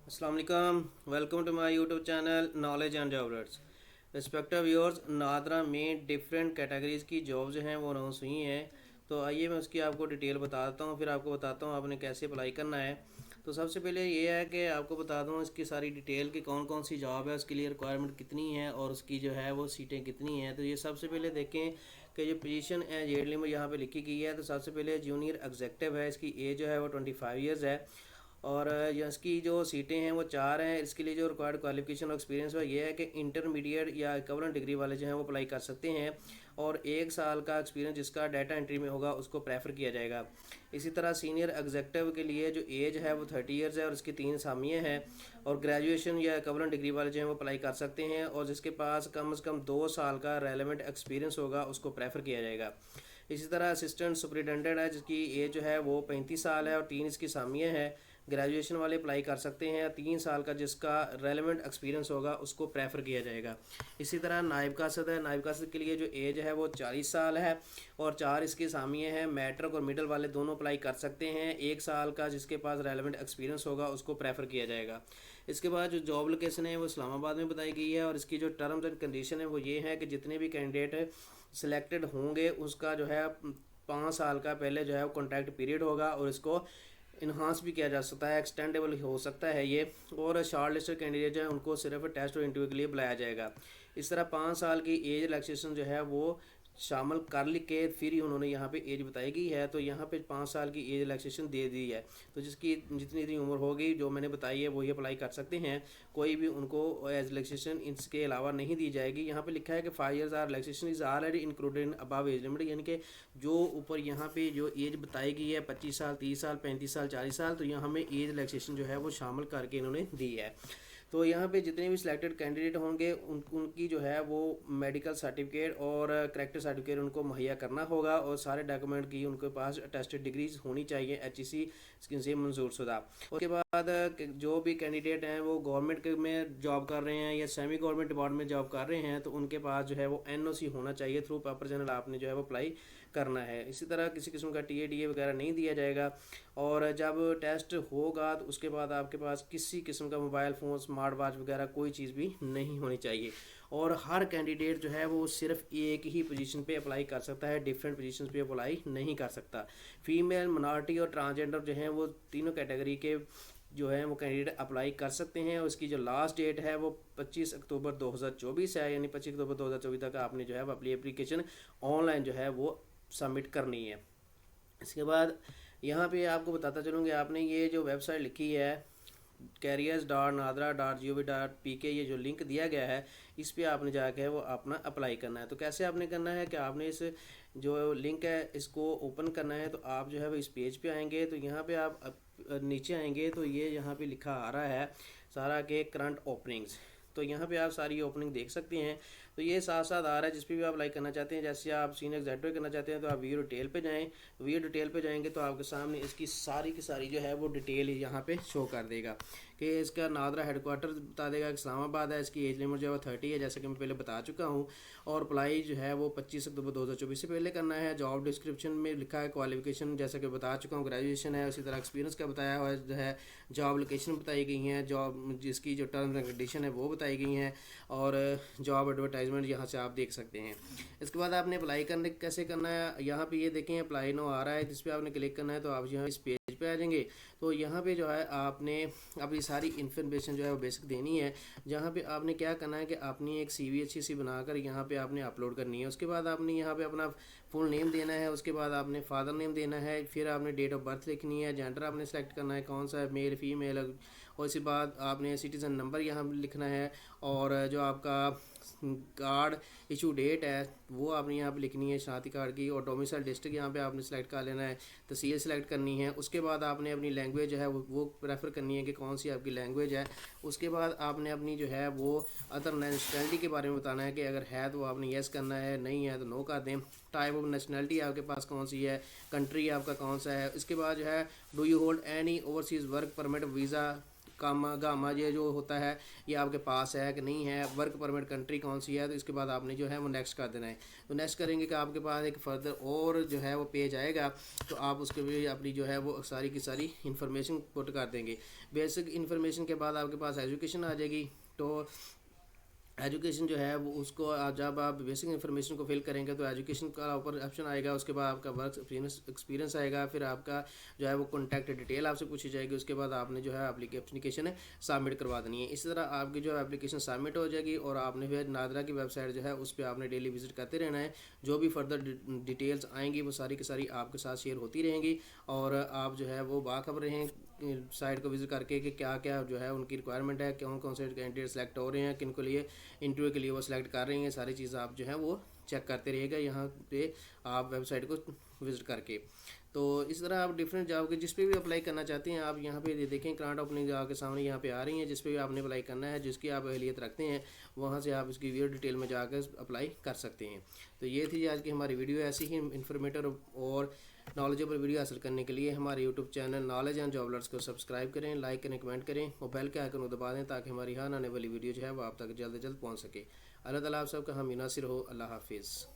अस्सलाम वालेकुम, welcome to my YouTube channel knowledge and job alerts. Respective viewers, NADRA में different categories की job जो हैं वो अनाउंस हुई हैं। तो आइए मैं उसकी आपको डिटेल बता देता हूँ, फिर आपको बताता हूँ आपने कैसे अप्लाई करना है। तो सबसे पहले ये है कि आपको बता दूँ इसकी सारी डिटेल की कौन कौन सी जॉब है, उसके लिए रिक्वायरमेंट कितनी है और उसकी जो है वो सीटें कितनी हैं। तो ये सबसे पहले देखें कि जो पोजीशन है जेडली में यहाँ पे लिखी गई है। तो सबसे पहले जूनियर एग्जेक्टिव है, इसकी एज जो है वो 25 ईयर्स है। और इसकी जो सीटें हैं वो 4 हैं। इसके लिए जो रिक्वायर्ड क्वालिफिकेशन और एक्सपीरियंस है ये है कि इंटरमीडिएट या इक्विवेलेंट डिग्री वाले जो हैं वो अप्लाई कर सकते हैं। और 1 साल का एक्सपीरियंस जिसका डाटा एंट्री में होगा उसको प्रेफर किया जाएगा। इसी तरह सीनियर एग्जेक्टिव के लिए जो एज है वो 30 ईयर्स है और इसकी 3 असामियाँ हैं। और ग्रेजुएशन या इक्विवेलेंट डिग्री वाले जो हैं वो अप्लाई कर सकते हैं और जिसके पास कम से कम 2 साल का रेलेवेंट एक्सपीरियंस होगा उसको प्रेफर किया जाएगा। इसी तरह असिस्टेंट सुपरिटेंडेंट है जिसकी एज जो है वो 35 साल है और 3 इसकी असामियाँ हैं। ग्रेजुएशन वाले अप्लाई कर सकते हैं। 3 साल का जिसका रेलेवेंट एक्सपीरियंस होगा उसको प्रेफर किया जाएगा। इसी तरह नायब कासद है, नायब कासद के लिए जो एज है वो 40 साल है और 4 इसकी असामियाँ हैं। मैट्रिक और मिडिल वाले दोनों अप्लाई कर सकते हैं। 1 साल का जिसके पास रेलेवेंट एक्सपीरियंस होगा उसको प्रेफर किया जाएगा। इसके बाद जो जॉब लोकेशन है वो इस्लामाबाद में बताई गई है और इसकी जो टर्म्स एंड कंडीशन है वो ये है कि जितने भी कैंडिडेट सिलेक्टेड होंगे उसका जो है 5 साल का पहले जो है कॉन्ट्रैक्ट पीरियड होगा और इसको इन्हांस भी किया जा सकता है, एक्सटेंडेबल हो सकता है ये। और शॉर्ट लिस्टेड कैंडिडेट जो है उनको सिर्फ टेस्ट और इंटरव्यू के लिए बुलाया जाएगा। इस तरह 5 साल की एज रिलैक्सेशन जो है वो शामिल कर ली के फिर ही उन्होंने यहाँ पे एज बताई गई है। तो यहाँ पे 5 साल की एज रिलैक्सेशन दे दी है। तो जिसकी जितनी इतनी उम्र होगी जो मैंने बताई है वही अप्लाई कर सकते हैं। कोई भी उनको एज रिलैक्सेशन इसके अलावा नहीं दी जाएगी। यहाँ पे लिखा है कि 5 years are relaxation is already included in above age limit, यानी कि जो ऊपर यहाँ पे जो एज बताई गई है 25 साल, 30 साल, 35 साल, 40 साल, तो यहाँ में एज रिलैक्सेशन जो है वो शामिल करके इन्होंने दी है। तो यहाँ पे जितने भी सिलेक्टेड कैंडिडेट होंगे उनकी जो है वो मेडिकल सर्टिफिकेट और करेक्टर सर्टिफिकेट उनको मुहैया करना होगा और सारे डॉक्यूमेंट की उनके पास अटेस्टेड डिग्रीज होनी चाहिए HEC स्कीम से मंजूर शुदा। उसके बाद जो भी कैंडिडेट हैं वो गवर्नमेंट में जॉब कर रहे हैं या सेमी गवर्नमेंट डिपार्टमेंट में जॉब कर रहे हैं तो उनके पास जो है वो NOC होना चाहिए। थ्रू पेपर चैनल आपने जो है वो अप्लाई करना है। इसी तरह किसी किस्म का TADA वगैरह नहीं दिया जाएगा। और जब टेस्ट होगा तो उसके बाद आपके पास किसी किस्म का मोबाइल फ़ोन, स्मार्ट वॉच वगैरह कोई चीज़ भी नहीं होनी चाहिए। और हर कैंडिडेट जो है वो सिर्फ एक ही पोजीशन पे अप्लाई कर सकता है, डिफरेंट पोजीशंस पे अप्लाई नहीं कर सकता। फीमेल, मिनॉरिटी और ट्रांसजेंडर जो हैं वो तीनों कैटेगरी के जो है वो कैंडिडेट अप्लाई कर सकते हैं। और इसकी जो लास्ट डेट है वो 25 अक्टूबर 2024 है, यानी 25 अक्टूबर 2024 तक आपने जो है वो अपनी एप्लीकेशन ऑनलाइन जो है वो सबमिट करनी है। इसके बाद यहाँ पे आपको बताता चलूँगी, आपने ये जो वेबसाइट लिखी है careers.nadra.gov.pk, ये जो लिंक दिया गया है इस पे आपने जाके है वो अपना अप्लाई करना है। तो कैसे आपने करना है कि आपने इस जो लिंक है इसको ओपन करना है। तो आप जो है वो इस पेज पे आएंगे तो यहाँ पे आप नीचे आएंगे तो ये यहाँ पे लिखा आ रहा है सारा के करंट ओपनिंग्स। तो यहाँ पे आप सारी ओपनिंग देख सकते हैं। तो ये साथ साथ आ रहा है जिस पे भी आप लाइक करना चाहते हैं। जैसे आप सीनियर एग्जेक्टिव करना चाहते हैं तो आप व्यू डिटेल पे जाएं। व्यू डिटेल पे जाएंगे तो आपके सामने इसकी सारी की सारी जो है वो डिटेल यहाँ पे शो कर देगा कि इसका नादरा हेडक्वार्टर बता देगा कि इस्लामाबाद है। इसकी एज लिमिट जो है वो 30 है, जैसे कि मैं पहले बता चुका हूँ। और अप्लाई जो है वो 25 अक्टूबर 2024 से पहले करना है। जॉब डिस्क्रिप्शन में लिखा है क्वालिफिकेशन, जैसे कि बता चुका हूँ, ग्रेजुएशन है। उसी तरह एक्सपीरियंस का बताया हुआ है। जॉब लोकेशन बताई गई हैं, जॉब जिसकी जो टर्म्स एंड कंडीशन है वो बताई गई हैं। और जॉब एडवर्टाइजमेंट यहाँ से आप देख सकते हैं। इसके बाद आपने अप्लाई करने कैसे करना है, यहाँ पे ये देखें अप्लाई नो आ रहा है, जिस पे आपने क्लिक करना है तो आप यहाँ इस पेज पे आ जाएंगे। तो यहाँ पे जो है आपने अपनी सारी इन्फॉर्मेशन जो है वो बेसिक देनी है। जहाँ पे आपने क्या करना है कि अपनी एक CV अच्छी सी बनाकर यहाँ पे आपने अपलोड करनी है। उसके बाद आपने यहाँ पे अपना फुल नेम देना है। उसके बाद आपने फादर नेम देना है। फिर आपने डेट ऑफ बर्थ लिखनी है। जेंडर आपने सेलेक्ट करना है कौन सा है, मेल फीमेल। और इसके बाद आपने सिटीज़न नंबर यहाँ लिखना है। और जो आपका कार्ड इशू डेट है वो आपने यहाँ पे लिखनी है शादी कार्ड की। और डोमिसाइल डिस्ट्रिक्ट यहाँ पे आपने सेलेक्ट कर लेना है, तहसील सेलेक्ट करनी है। उसके बाद आपने अपनी लैंग्वेज जो है वो प्रेफर करनी है कि कौन सी आपकी लैंग्वेज है। उसके बाद आपने अपनी जो है वो अदर नेशनैलिटी के बारे में बताना है कि अगर है तो आपने येस करना है, नहीं है तो नो कर दें। टाइप ऑफ नेशनैलिटी आपके पास कौन सी है, कंट्री आपका कौन सा है। इसके बाद जो है do you hold any overseas work permit visa कामा गामा ये जो होता है ये आपके पास है कि नहीं है, वर्क परमिट कंट्री कौन सी है, तो इसके बाद आपने जो है वो नेक्स्ट कर देना है। तो नेक्स्ट करेंगे कि आपके पास एक फर्दर और जो है वो पेज आएगा, तो आप उसके भी अपनी जो है वो सारी की सारी इन्फॉर्मेशन पुट कर देंगे। बेसिक इन्फॉर्मेशन के बाद आपके पास एजुकेशन आ जाएगी। तो एजुकेशन जो है वो उसको जब आप बेसिक इन्फॉर्मेशन को फिल करेंगे तो एजुकेशन का ऊपर ऑप्शन आएगा, उसके बाद आपका वर्क एक्सपीरियंस आएगा, फिर आपका जो है वो कॉन्टैक्ट डिटेल आपसे पूछी जाएगी, उसके बाद आपने जो है एप्लीकेशन सबमिट करवा देनी है। इसी तरह आपकी जो एप्लीकेशन सबमिट हो जाएगी और आपने फिर नादरा की वेबसाइट जो है उस पर आपने डेली विजिट करते रहना है। जो भी फर्दर डिटेल्स आएंगी वो सारी की सारी आपके साथ शेयर होती रहेंगी और आप जो है वो बाखबर रहें साइट को विजिट करके कि क्या क्या जो है उनकी रिक्वायरमेंट है, कौन कौन से कैंडिडेट सेलेक्ट हो रहे हैं, किन के लिए इंटरव्यू के लिए वो सिलेक्ट कर रही हैं, सारी चीज़ें आप जो है वो चेक करते रहिएगा यहाँ पे आप वेबसाइट को विजिट करके। तो इस तरह आप डिफरेंट जॉब के जिस पे भी अप्लाई करना चाहते हैं आप यहाँ पे देखें, करंट ओपनिंग आपके सामने यहाँ पे आ रही हैं, जिस पे भी आपने अप्लाई करना है, जिसकी आप अहलियत रखते हैं वहाँ से आप इसकी वीडियो डिटेल में जाकर अप्लाई कर सकते हैं। तो ये थी आज की हमारी वीडियो। ऐसी ही इन्फॉर्मेटिव और नॉलेजेबल वीडियो हासिल करने के लिए हमारे YouTube channel knowledge and job alerts को सब्सक्राइब करें, लाइक करें, कमेंट करें और बेल के आइकन को दबा दें ताकि हमारी हर आने वाली वीडियो जो है वो आप तक जल्द से जल्द पहुँच सके। अल्लाह ताला आप सबका हामी नासिर हो। अल्लाह हाफिज़।